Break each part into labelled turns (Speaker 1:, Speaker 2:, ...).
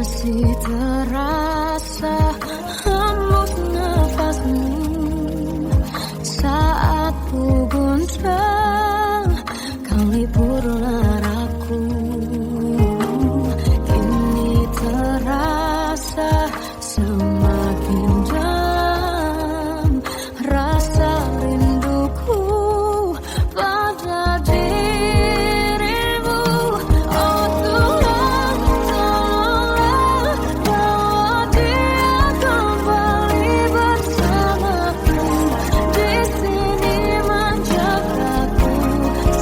Speaker 1: Masih terasa hembus nafasmu saat ku goncang, kau liburlah aku. Kini terasa semakin dalam rasa rinduku pada dirimu. Oh Tuhan, tolonglah bawa dia kembali bersamaku. Di sini menjagaku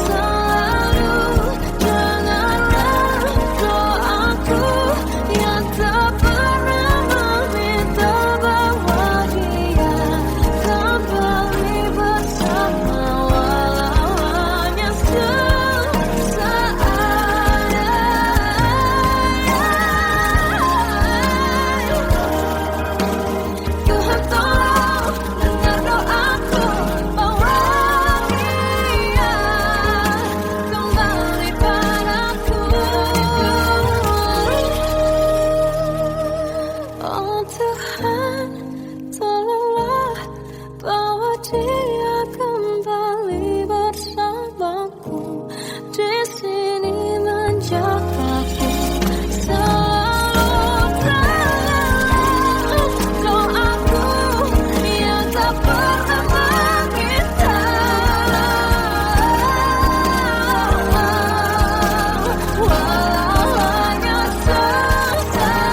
Speaker 1: selalu. Dengarlah doaku yang tak pernah meminta bahwa dia kembali bersama, walau hanya sesaat. Tuhan tolong dengar doaku, bawa dia kembali padaku. Oh Tuhan, tolonglah bawa dia kembali bersamaku. Di sini menjagaku selalu. Doaku yang tak pernah meminta, walau hanya sesaat.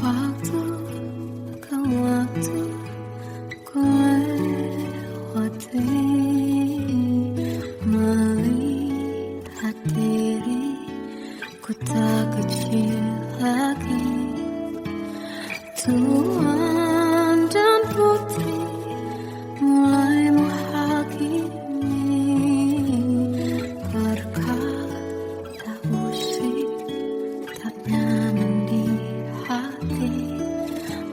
Speaker 1: Waktu ke waktu ku lewati, melihat diri ku tak kecil lagi. Tuan dan putri mulai menghakimi, berkata musik tak nyaman di hati.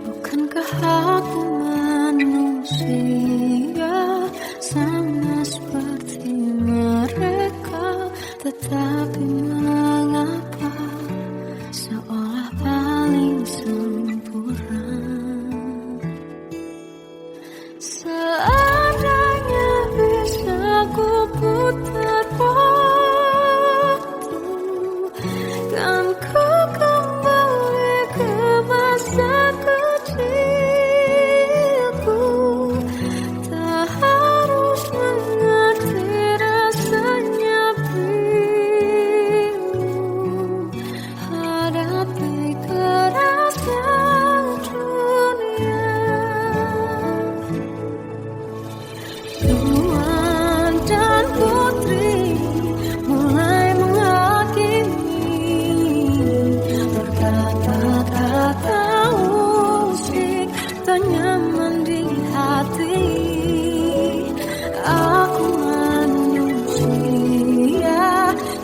Speaker 1: Bukankah aku manusia sama seperti mereka? Tetapi mengapa seolah paling sempurna? Seandainya bisa ku putar waktu, kan ku kembali ke masa kecilku. Tak harus mengerti rasanya pilu, hadapi kerasnya dunia. Tuan dan putri mulai menghakimi, berkata-kata musik tak nyaman di hati. Aku manusia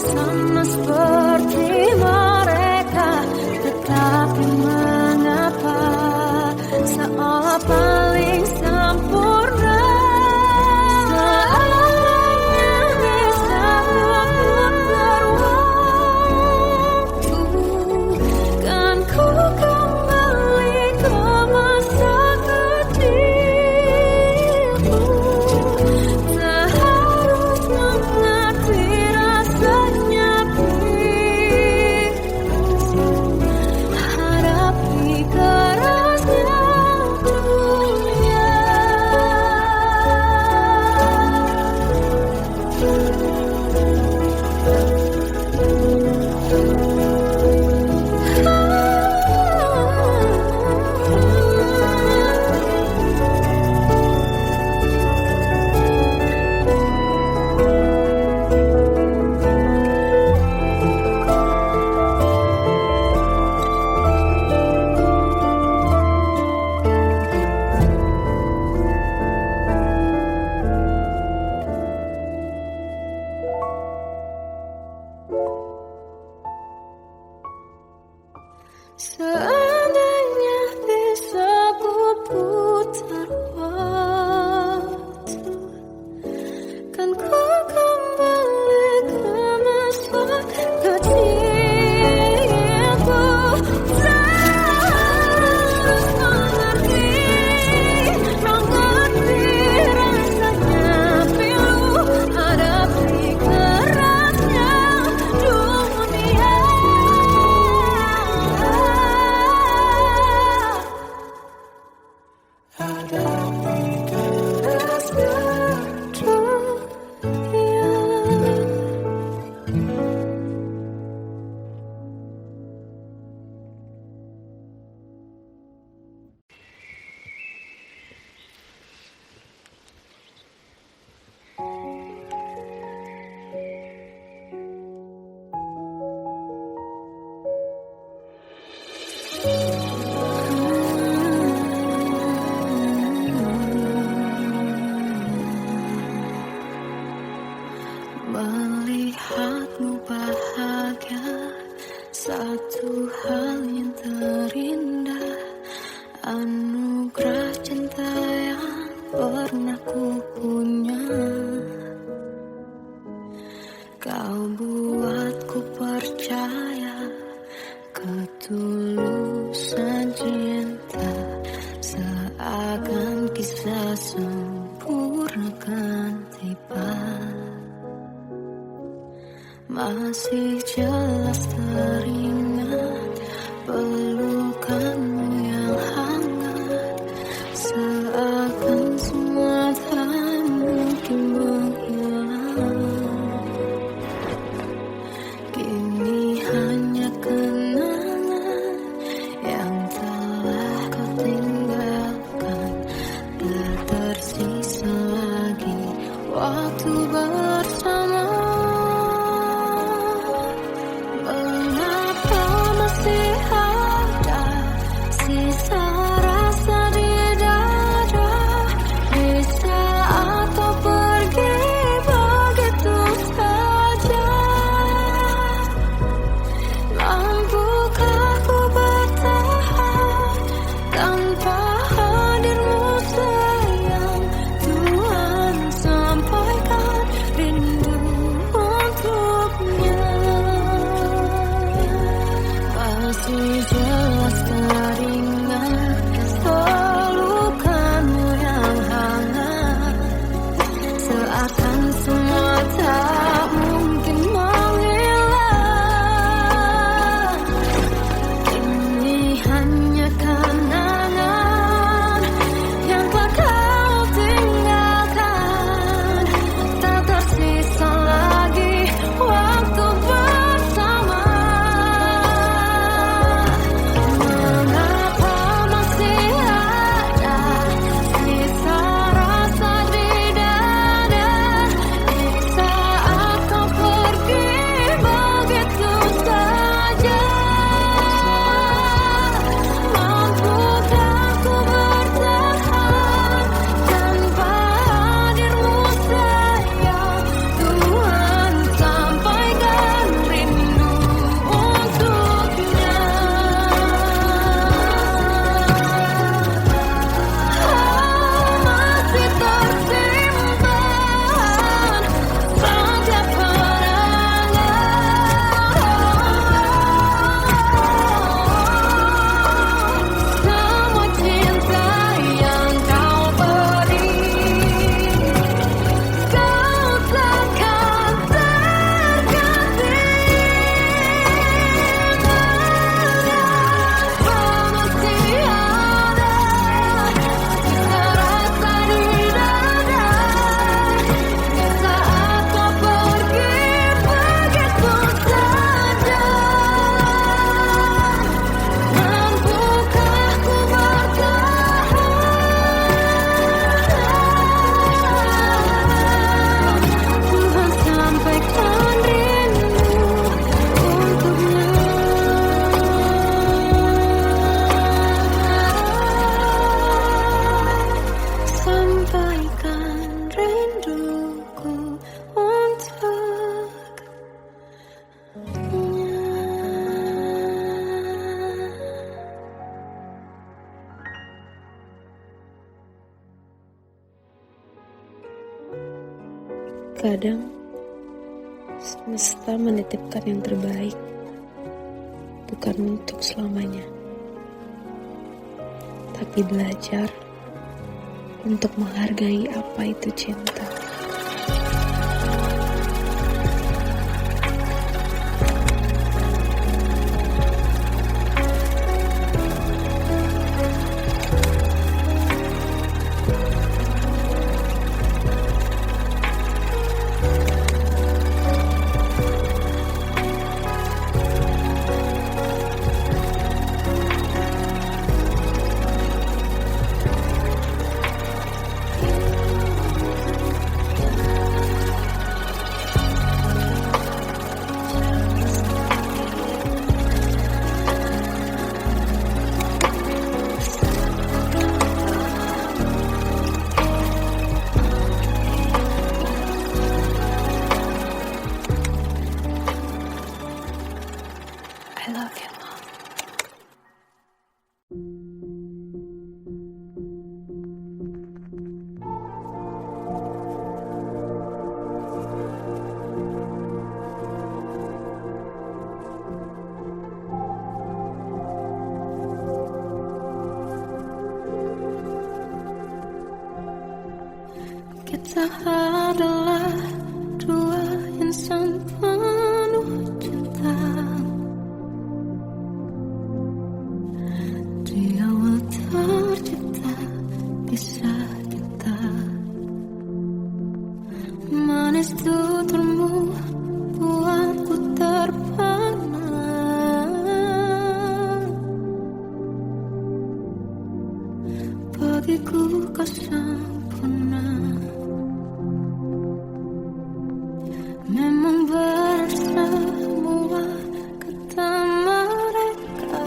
Speaker 1: sama seperti mereka, tetapi mengapa seolah paling sempurna? Seandainya bisa putar waktu, kan ku kembali ke masa kecilku. Melihatmu bahagia, satu hal yang terindah, anugerah cinta yang pernah ku punya. Kau buatku percaya ketulusan cinta, seakan kisah sempurna kan tiba. Masih jelas teringat pelukanmu yang hangat, seakan semua tak mungkin menghilang. Kini hanya kenangan yang telah kau tinggalkan, tak tersisa lagi waktu bersama. Masih jelas teringat pelukanmu yang hangat, seakan semua tak mungkin menghilang. Ini hanya kenangan yang telah kau tinggalkan, tak tersisa lagi waktu bersama.
Speaker 2: Kadang semesta menitipkan yang terbaik, bukan untuk selamanya, tapi belajar untuk menghargai apa itu cinta.
Speaker 1: adalah dua insan penuh cinta. Di awal tercipta kisah kita, manis tuturmu buatku terpana. Bagiku kau sempurna. Memang benar semua kata mereka,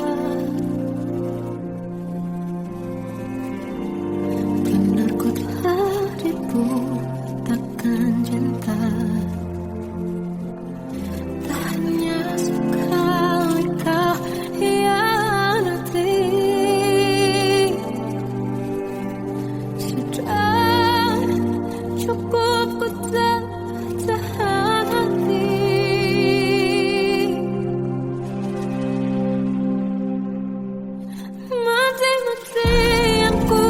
Speaker 1: benar kau telah dibutakan cinta. Tak hanya sekali kau hianati, sudah cukup ku tahan hati. Mati-matian ku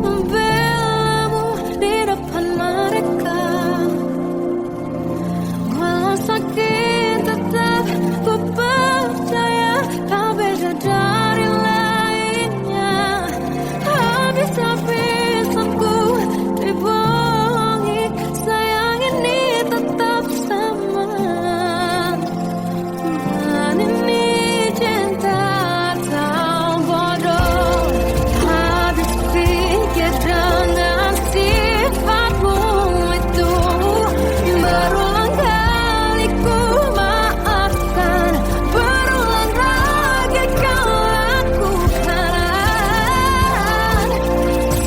Speaker 1: membelamu di depan mereka. Walau sakit tetap ku percaya kau beda dari lainnya. Habis-habisanku dibohongi, sayang ini tetap sama. Tuhan ini cinta atau bodoh. Habis pikir dengan sifatmu itu, berulang kali ku maafkan, berulang lagi kau lakukan.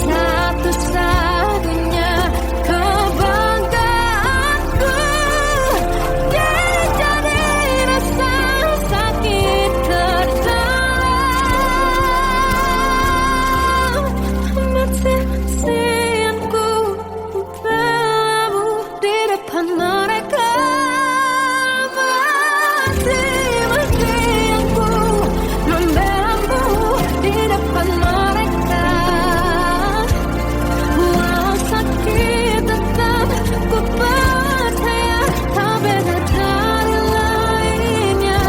Speaker 1: Satu-satunya kebanggaanku, dia jadi rasa sakit terdalam. Mati-matianku membelamu di depan mereka. Mati-matianku membelamu di depan mereka. Walau sakit tetap ku percaya kau beda dari lainnya.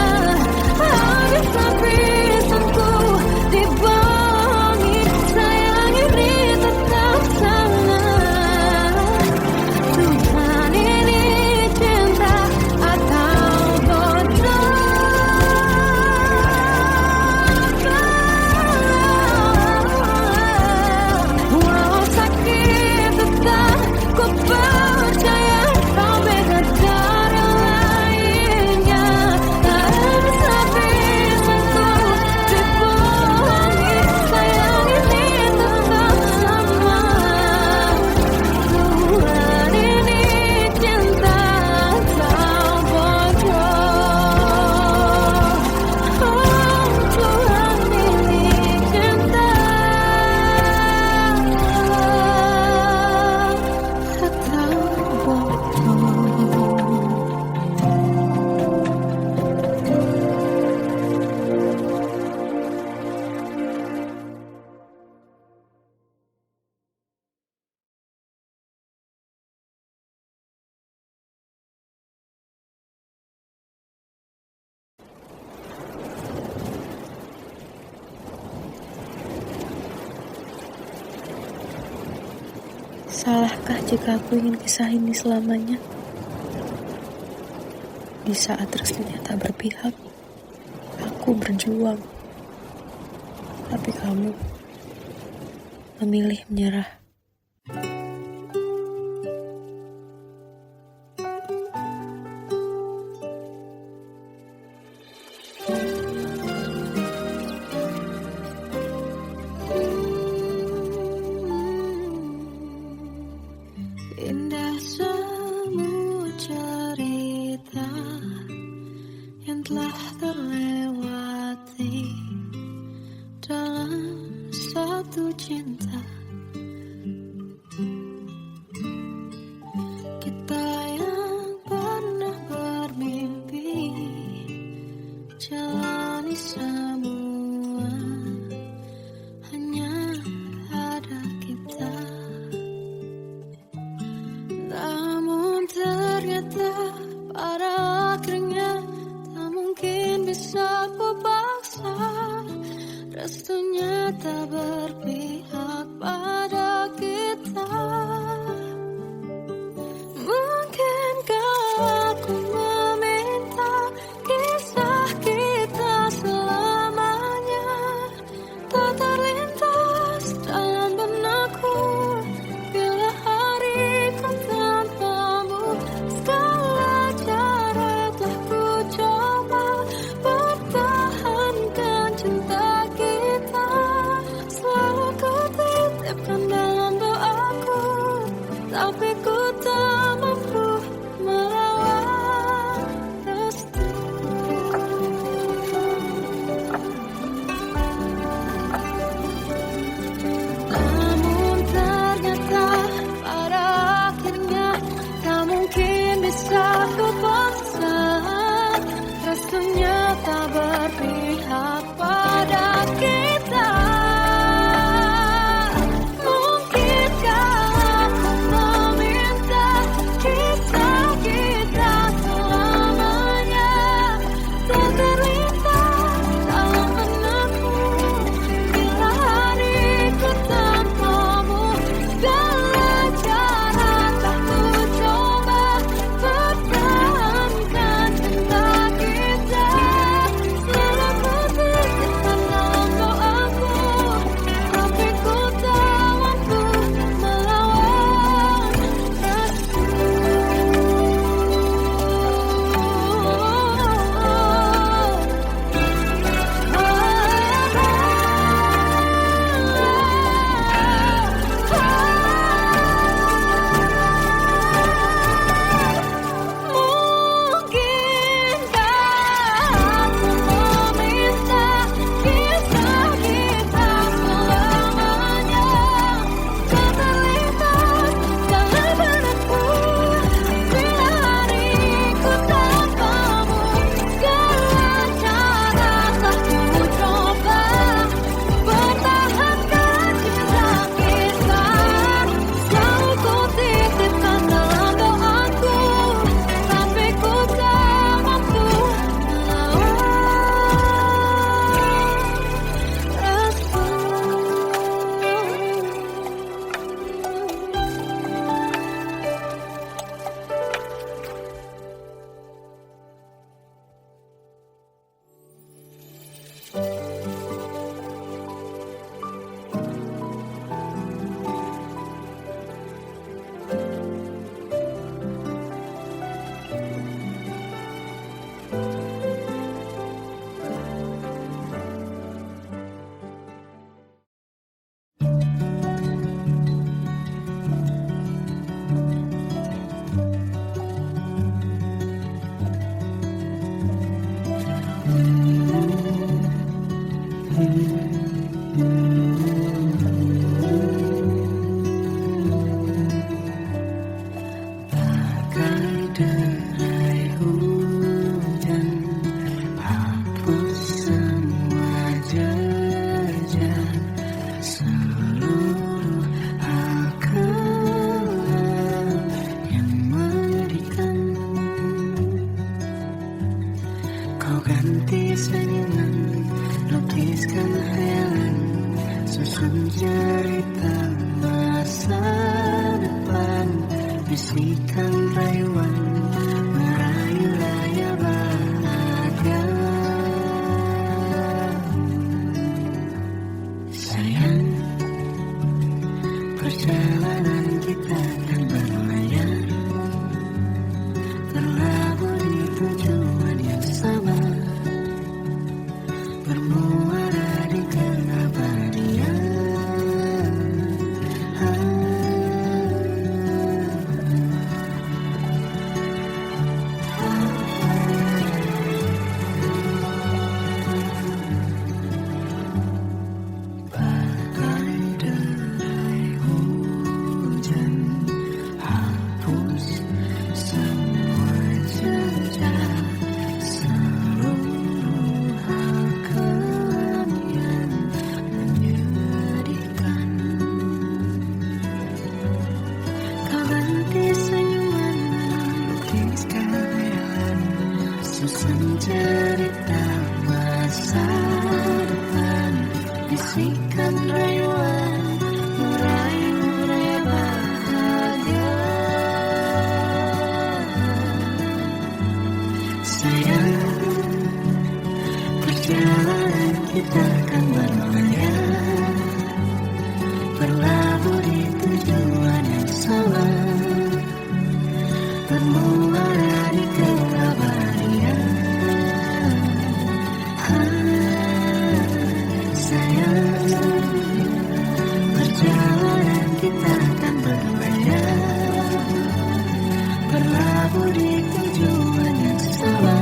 Speaker 1: Habis-habisanku dibohongi, sayang ini tetap sama. Tuhan ini cinta atau bodoh. Walau sakit tetap ku percaya kau beda dari lainnya. Habis-habisanku dibohongi, sayang ini tetap sama. Tuhan ini cinta atau bodoh. Oh, Tuhan ini cinta atau bodoh.
Speaker 2: Salahkah jika aku ingin kisah ini selamanya? Di saat restunya tak berpihak, aku berjuang. Tapi kamu memilih menyerah.
Speaker 1: Indah semua cerita yang telah terlewati dalam satu cinta. Kita yang pernah bermimpi jalani semua, hanya ada kita. ternyata pada akhirnya tak mungkin bisa ku paksa. Restunya tak berpihak pada kita. Mungkinkah aku meminta kisah kita selamanya tak terlintas dalam benakku bila hariku tanpamu. Segala cara telah ku coba pertahankan cinta kita. Selalu ku titipkan dalam doaku, tapi ku tak mampu melawan restu. Namun ternyata pada akhirnya tak mungkin bisa ku paksa. Restunya tak berpihak pada kita. Mungkinkah aku meminta kisah kita selamanya tak terlintas dalam benakku bila hariku tanpamu. Segala cara tak ku coba pertahankan cinta kita. Selalu ku titipkan dalam doaku, tapi ku tak mampu melawan restu. Mungkinkah aku meminta kisah kita selamanya tak terlintas dalam benakku bila hariku tanpamu. Segala cara telah ku coba pertahankan cinta kita. Selalu ku titipkan dalam doaku, tapi ku tak mampu bagai derai hujan hapus semua jejak seluruh akal yang menyedihkan. Kau ganti senyuman, lukiskan hayalan, susun cerita masa depan. Bisikan rayuan merayu raya bahagia. Sayang, perjalanan kita kan berlayar, terlabur di tujuan yang sama, bermuara di keabadian. bisikan rayuan meraih bahagia. Sayang, perjalanan kita akan berlayar, berlabuh di tujuan yang sama, bermuara di keabadian. Sayang, perjalanan kita akan berlayar, berlabuh di tujuan yang sama.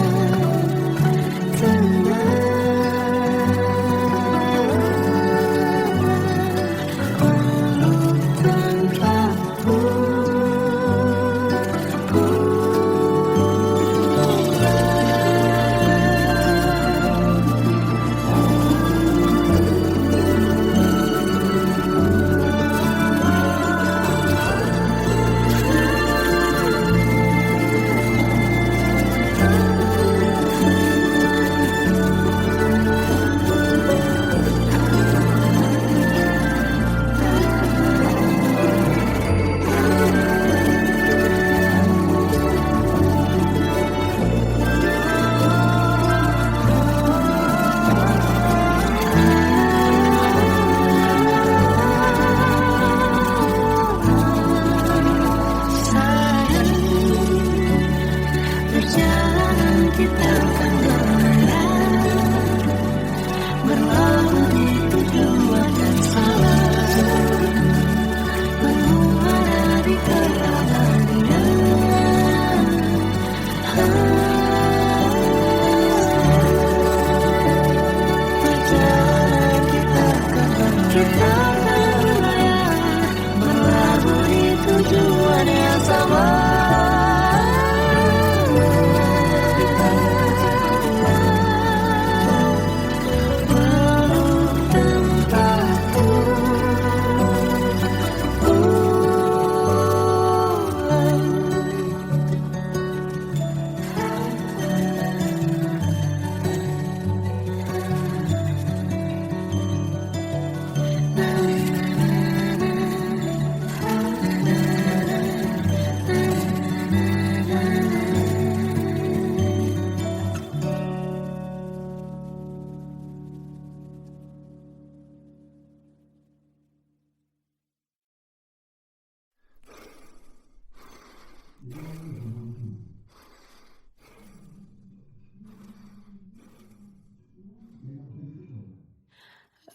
Speaker 1: Kita akan berlayar, berlabuh di tujuan yang sama, bermuara di keabadian. Perjalanan kita akan berlayar, berlabuh di tujuan yang sama.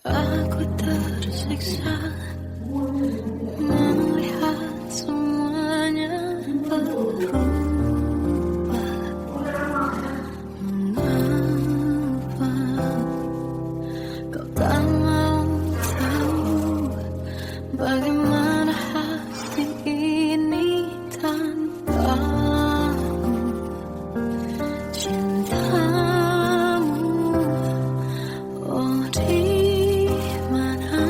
Speaker 1: Aku tersiksa melihat semuanya berubah. Mengapa kau tak mau tahu bagaimana hati ini tanpamu? Cintamu, oh di mana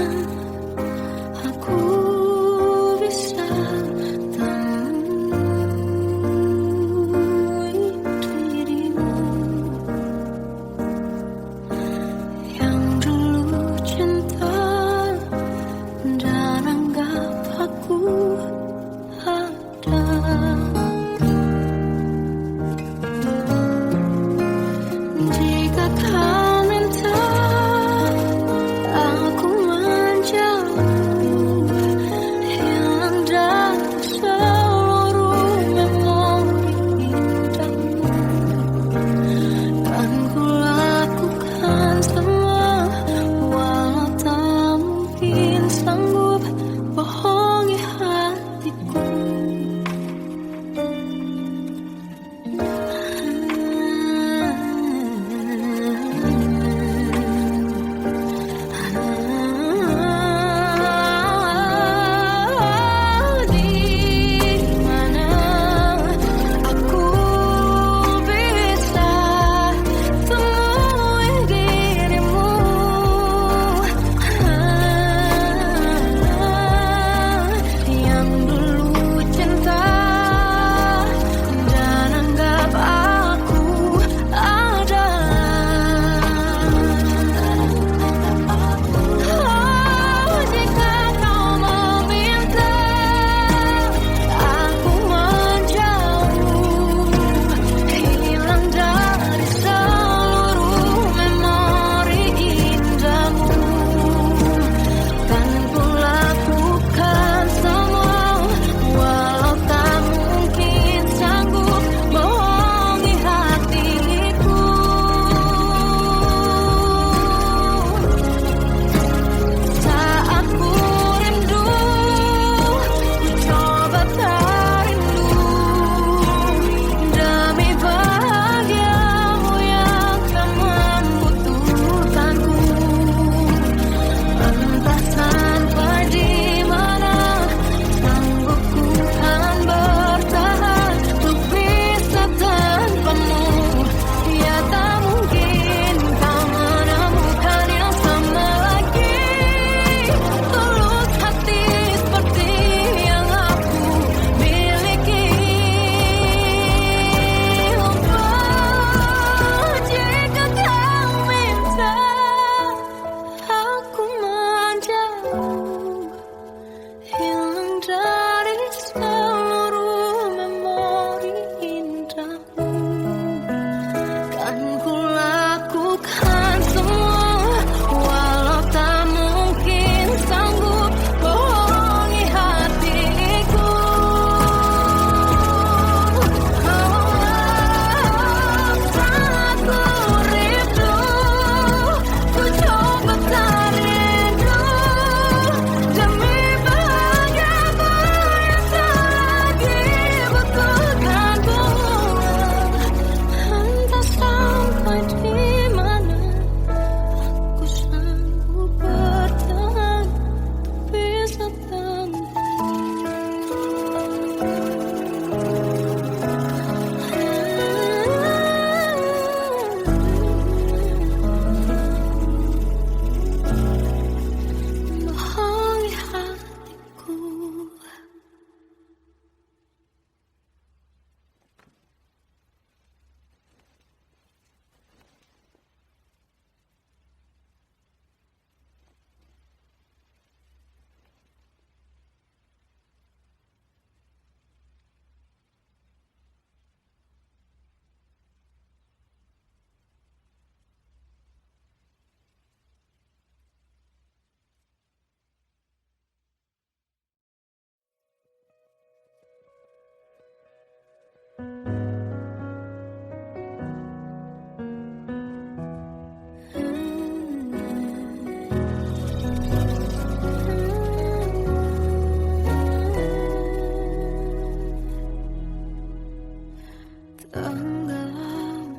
Speaker 1: Tenggelam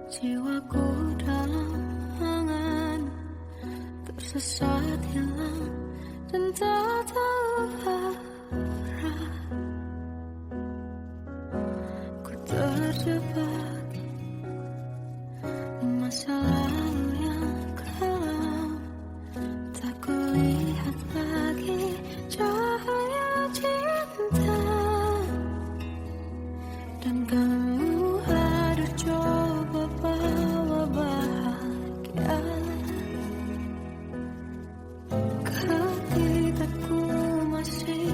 Speaker 1: jiwaku dalam angan, tersesat hilang dan tak tahu arah. Ku terjebak masa lalu yang kelam, tak kulihat lagi cahaya cinta. Dan kamu hadir coba bawa bahagia ketika ku masih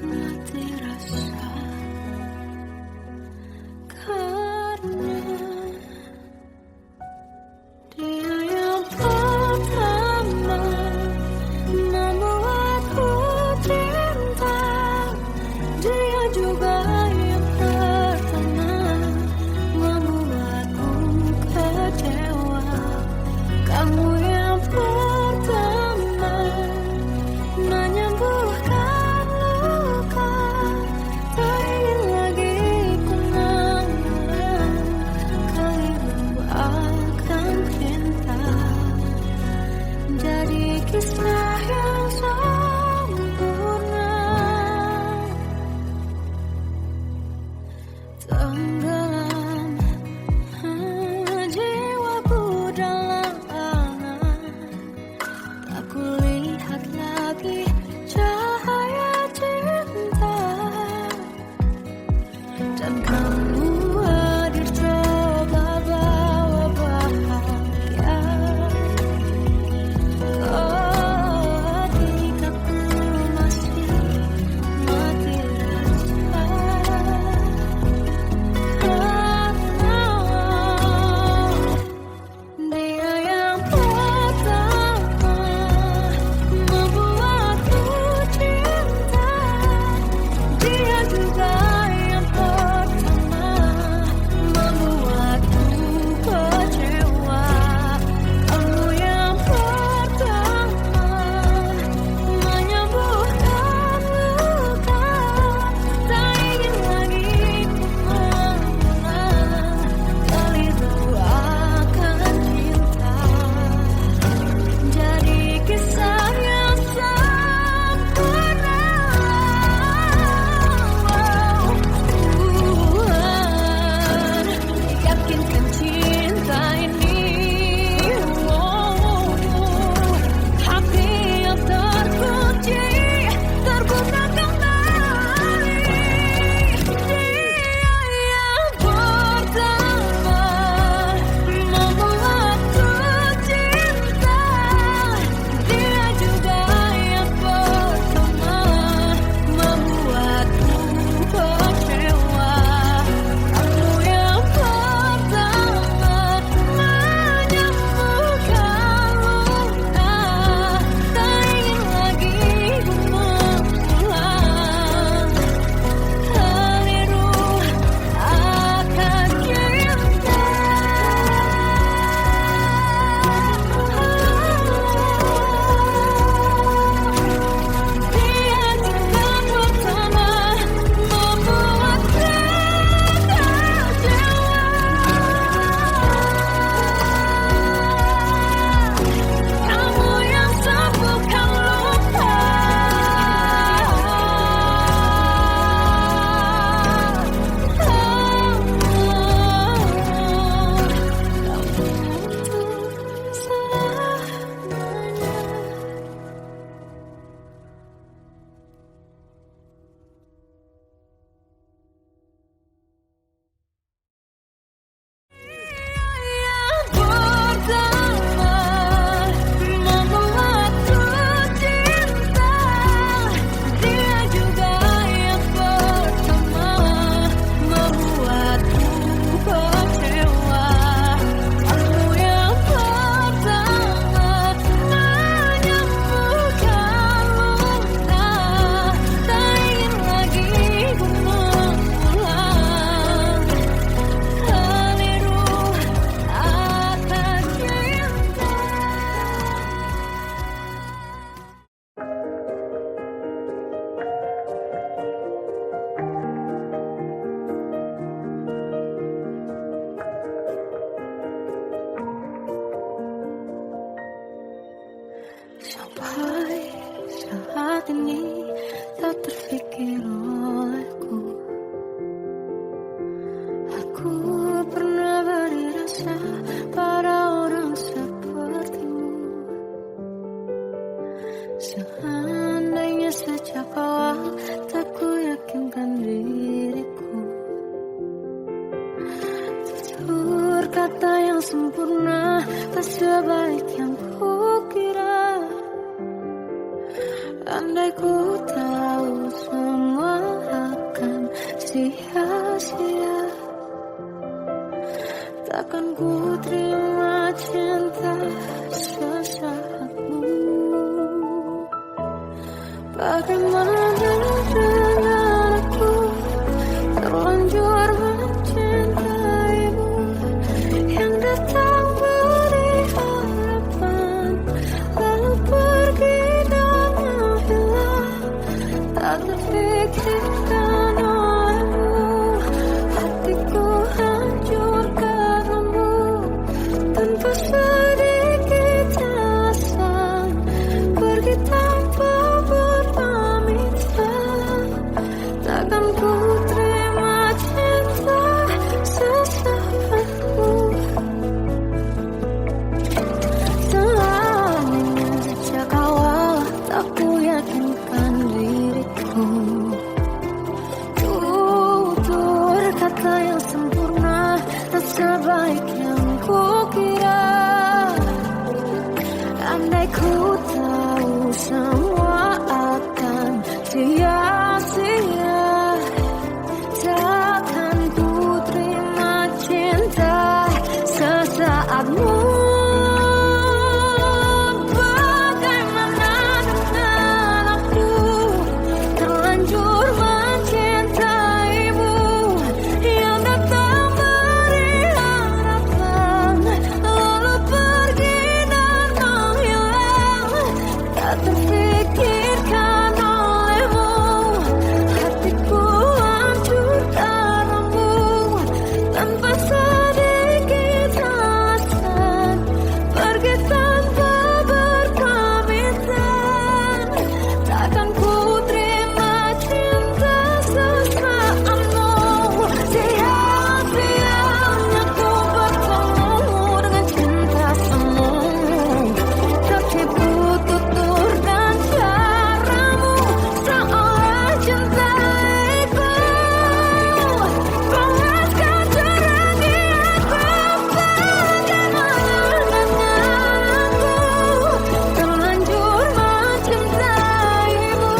Speaker 1: mati rasa. Karena dia yang pertama membuatku cinta, dia juga yang pertama membuatku kecewa. Kamu yang pertama menyembuhkan luka, tak ingin lagi ku mengulang kali membuatkan cinta jadi kisah yang sempurna. Tenggelam jiwaku dalam angan, tak kulihat lagi cahaya cinta. Dan kamu hadir coba bawa bahagia ketika ku masih mati rasa. Dia yang pertama membuatku cinta, dia juga yang pertama sempurna, tak sebaik yang kukira. Andai ku tahu semua akan sia-sia, takkan ku terima cinta sesaatmu. Bagaimana dengan aku terlanjur mencintaimu, yang datang beri harapan lalu pergi dan menghilang, tak terpikirkan olehmu. Hatiku hancur karenamu, tanpa sedikit alasan, pergi tanpa berpamitan. Takkan ku terima cinta sesaatmu. Selamanya sejak awal tak ku yakinkan diriku. Tutur kata yang sempurna, tak sebaik yang kukira. Andai ku tahu semua akan sia-sia, takkan ku terima cinta sesaatmu. Bagaimana dengan aku terlanjur mencintaimu, yang datang beri harapan lalu pergi dan menghilang, tak terpikirkan olehmu. Hatiku hancur karenamu, tanpa sedikit alasan, pergi tanpa berpamitan. Takkan ku terima cinta sesaatmu. Sia-sianya ku bertemu dengan cinta semu, tertipu tutur dan caramu, seolah cintaiku panaskan cerah di aku. Bagaimana dengan aku terlanjur mencintaimu,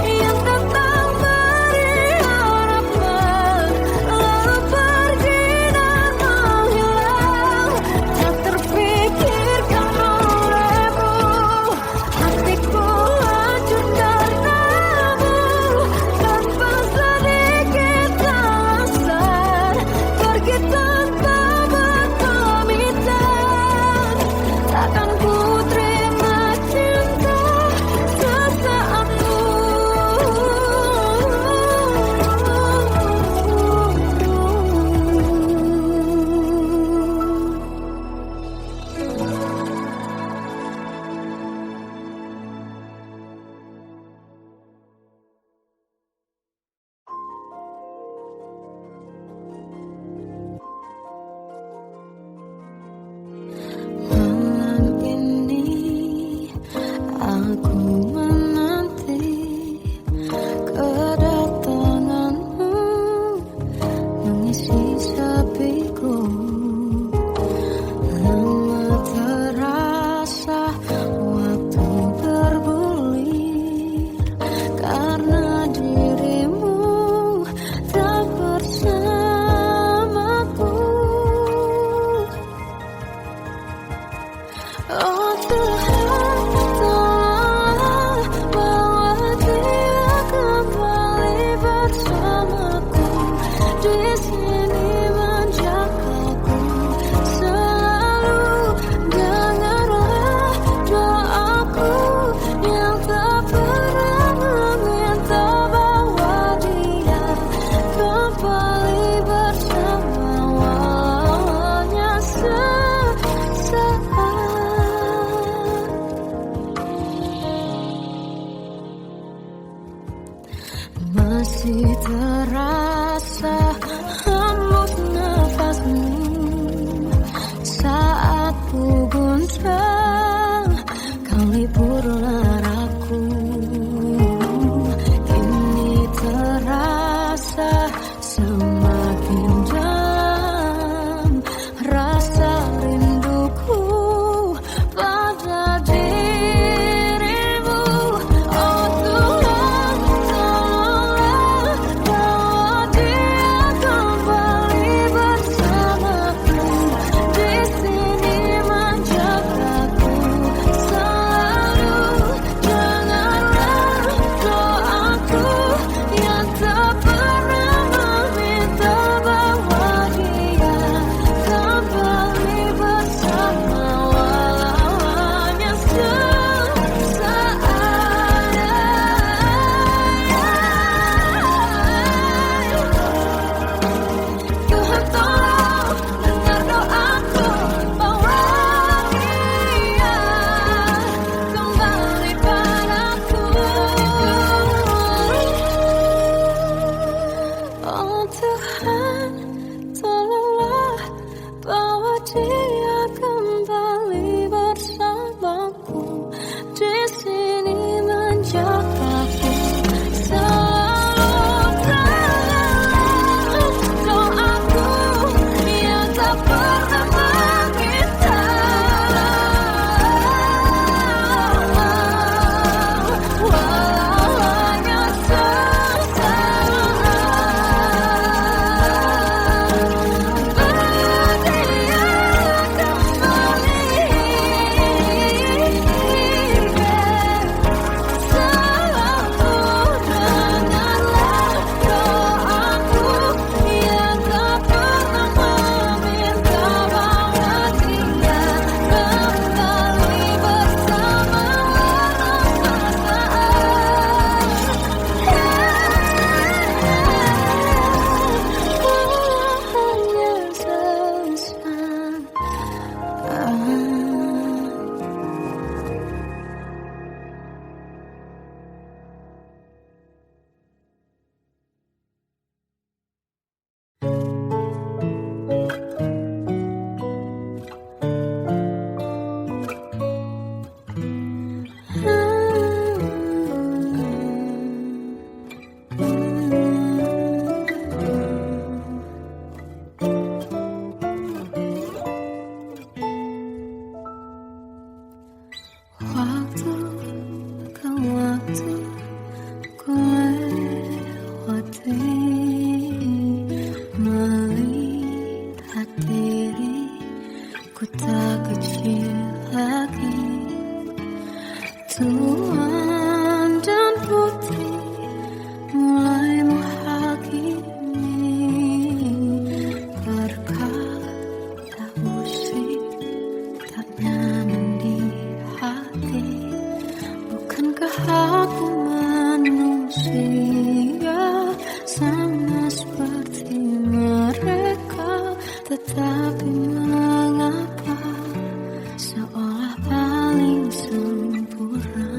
Speaker 1: yang datang beri harapan lalu pergi dan menghilang, tak terpikirkan olehmu. Hatiku hancur karenamu, tanpa sedikit alasan, pergi tanpa berpamitan. Takkan ku terima cinta sesaatmu. Malam ini aku menanti kedatanganmu, mengisi sepiku. Lama terasa waktu bergulir, karena dirimu tak bersamaku. Oh Tuhan, tolonglah bawa dia kembali bersamaku, di sini menjagaku selalu. Dengarlah doaku yang tak pernah meminta, bawa dia kembali bersamanya sesaat. Masih terasa hembus nafasmu saat ku guncang, kau liburlah aku. Kini terasa semakin dalam rasa Tuhan, tolonglah bawa dia kembali bersamaku di sini menjagaku. Waktu ke waktu ku lewati, melihat diri ku tak kecil lagi. Tuan dan putri mulai menghakimi, berkata musik tak nyaman di hati. Bukankah aku manusia sama seperti mereka? Tetapi mengapa seolah paling sempurna?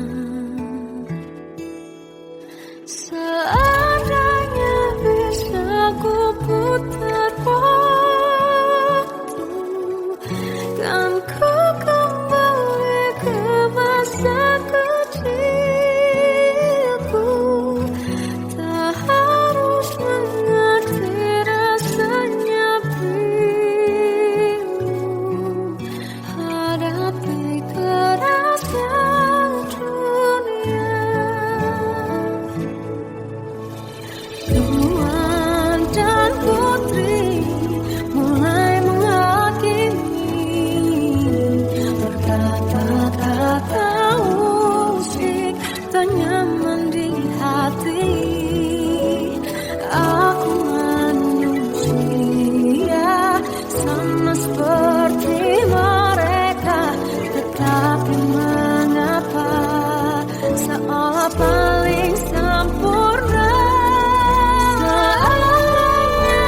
Speaker 1: Seandainya bisa ku putar waktu, kan ku kembali ke masa kecilku. Tak harus mengerti rasanya bingung hadapi kerasnya dunia. Tuan dan putri mulai menghakimi, berkata-kata musik tak nyaman di hati. Aku manusia sama seperti mereka, tetapi mengapa seolah paling sempurna? Seandainya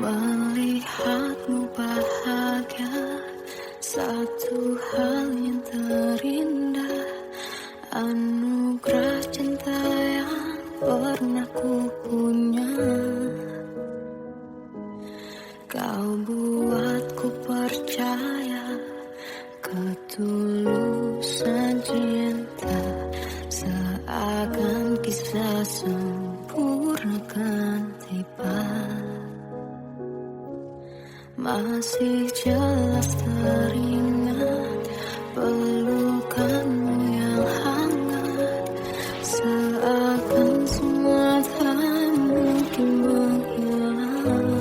Speaker 1: Melihatmu bahagia, satu hal yang terindah, anugerah cinta yang pernah ku punya. Kau buatku percaya ketulusan cinta, seakan kisah sempurna kan tiba. Masih jelas teringat pelukanmu yang hangat, seakan semua tak mungkin menghilang.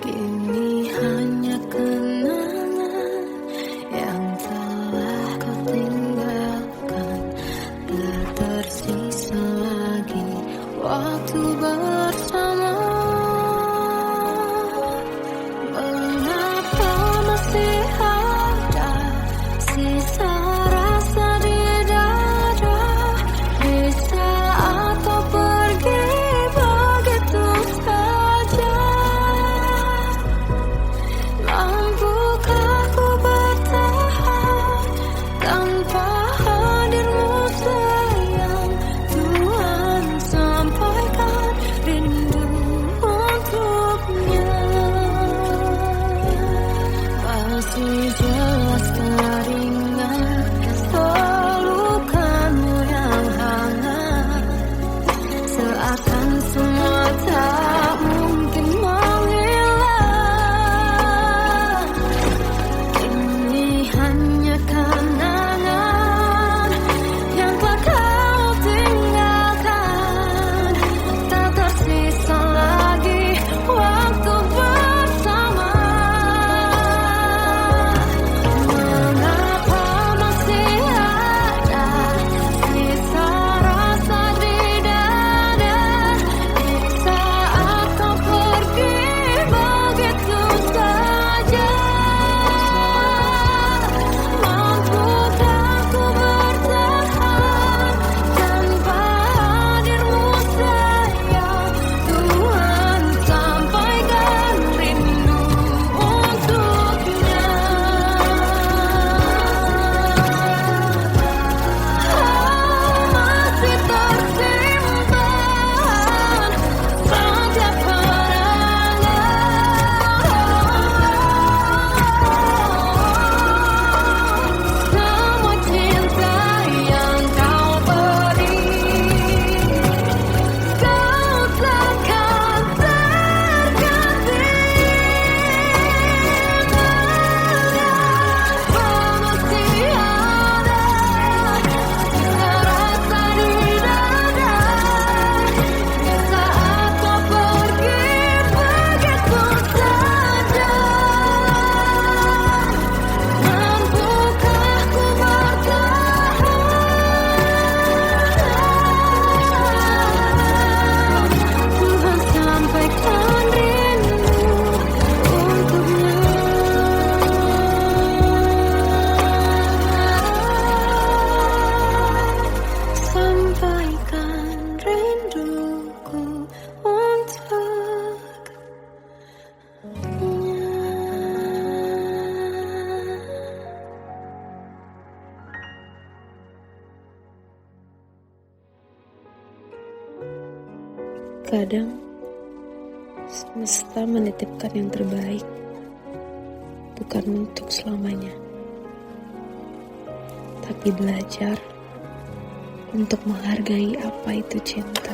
Speaker 1: Kini hanya kenangan yang telah kau tinggalkan, tak tersisa lagi waktu bersama. Mengapa masih ada sisa rasa di dada, di saat kau pergi begitu saja? Mampukah ku bertahan tanpa hadirmu sayang? Tuhan sampaikan rindu untuknya. Masih jelas teringat pelukanmu yang hangat, seakan semua tak mungkin menghilang. Ini hanya kenangan yang telah kau tinggalkan, tak tersisa lagi waktu bersama. Mengapa masih ada sisa rasa di dada, di saat kau pergi begitu saja? Mampukah ku bertahan tanpa hadirmu sayang? Tuhan sampaikan rindu untuknya. Masih tersimpan saja semua cinta yang kau beri. Kau takkan terganti. Mengapa masih ada sisa rasa di dada, di saat kau pergi begitu saja? Mampukah ku bertahan? Tuhan sampaikan rindu untuknya. Sampaikan rinduku untuknya.
Speaker 2: Kadang semesta menitipkan yang terbaik, bukan untuk selamanya, tapi belajar untuk menghargai apa itu cinta.